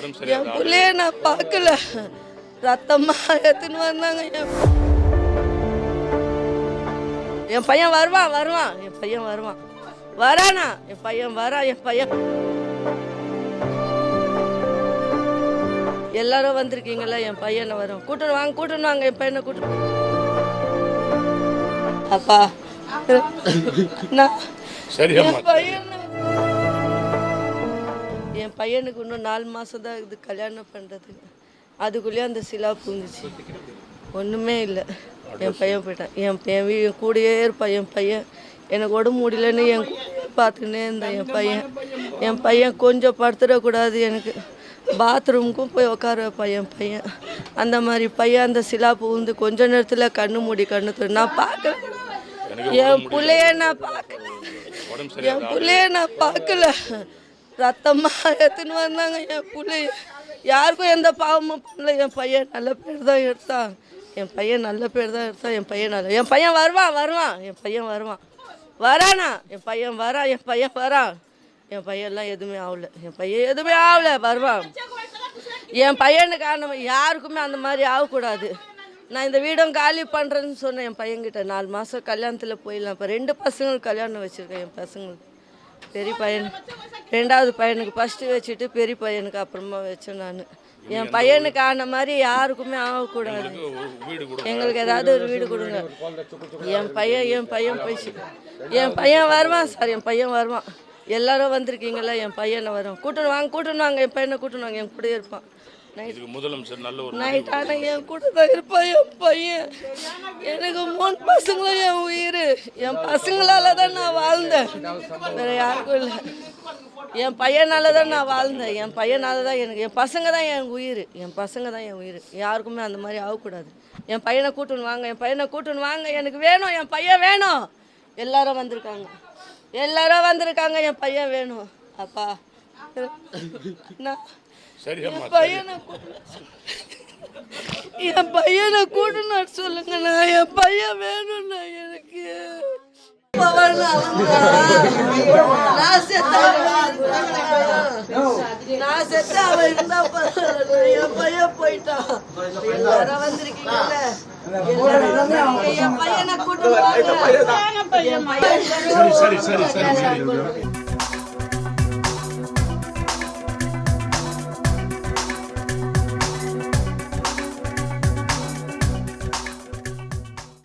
என் பிள்ளைய நான் பார்க்கல. ரத்தமா எடுத்துன்னு வந்தாங்க. என் பையன் வருவான் வருவான் என் பையன் வருவான் வரானா என் பையன் வரா என் பையன். எல்லாரும் வந்திருக்கீங்களா? என் பையனை வரும் கூட்டணும் வாங்க என் பையனை கூட்டணும். அப்பா என் பையனுக்கு இன்னும் 4 மாதம் தான் இது கல்யாணம் பண்ணுறதுக்கு. அதுக்குள்ளேயே அந்த சிலா பூந்துச்சு. ஒன்றுமே இல்லை. என் பையன் போயிட்டான். என் கூடயே இருப்பான். என் பையன் எனக்கு உடம்பு முடியலன்னு என் பார்த்துக்கினே இருந்தேன். என் பையன் கொஞ்சம் படுத்துடக்கூடாது. எனக்கு பாத்ரூமுக்கும் போய் உட்கார வைப்பான் என் பையன். அந்த மாதிரி பையன் அந்த சிலா பூந்து கொஞ்ச நேரத்தில் கண்ணு மூடி கண்ணு தூ நான் பார்க்கல. என் பிள்ளைய நான் பார்க்கல. ரத்தமாக எடுத்துன்னு வந்தாங்க என் பிள்ளைய. யாருக்கும் எந்த பாவமும் பண்ணல. என் பையன் நல்ல பேர் தான் எடுத்தான். என் பையன் என் பையன் வருவான் என் பையன் வருவான் வரானா என் பையன் வரா என் பையன் வரான். என் பையன்லாம் எதுவுமே ஆகலை வருவான். என் பையனுக்கு ஆன யாருக்குமே அந்த மாதிரி ஆகக்கூடாது. நான் இந்த வீடும் காலி பண்ணுறேன்னு சொன்னேன் என் பையன்கிட்ட. 4 மாதம் கல்யாணத்தில் போயிடலாம். இப்போ 2 பசங்களுக்கு கல்யாணம் வச்சுருக்கேன். என் பசங்களுக்கு பெரிய பையன் 2வது பையனுக்கு ஃபஸ்ட்டு வச்சுட்டு பெரிய பையனுக்கு அப்புறமா வச்சேன் நான். என் பையனுக்கு ஆன மாதிரி யாருக்குமே ஆகக்கூடாது. எங்களுக்கு ஏதாவது ஒரு வீடு கொடுங்க. என் பையன் போயிடுச்சு. என் பையன் வருவான் சார். என் பையன் வருவான். எல்லாரும் வந்திருக்கீங்களா? என் பையனை வரும் கூட்டணும் வாங்க என் பையனை கூட்டணும் வாங்க. என் கூட இருப்பான். நைட் ஆனால் என் கூட தான் இருப்பான் என் பையன். எனக்கு 3 பசங்களும் என் உயிர். என் பசங்களால தான் நான் வாழ்ந்தேன். வேறு யாருக்கும் இல்லை. என் பையனால தான் நான் வாழ்ந்தேன். என் பையனால தான் எனக்கு என் பசங்க தான் என் உயிர். யாருக்குமே அந்த மாதிரி ஆகக்கூடாது. என் பையனை கூட்டணும் வாங்க. எனக்கு வேணும். என் பையன் வேணும். எல்லாரும் வந்திருக்காங்க. என் பையன் வேணும். அப்பா என் பையனை கூட்டணும் சொல்லுங்கண்ணா. என் பையன் வேணும்ண்ணா எனக்கு. நான் செத்த அவன் இருந்தா என் பையன் போயிட்டான். எல்லாரும் வந்திருக்கீங்கல்ல என் பையனை கூட்டணும்.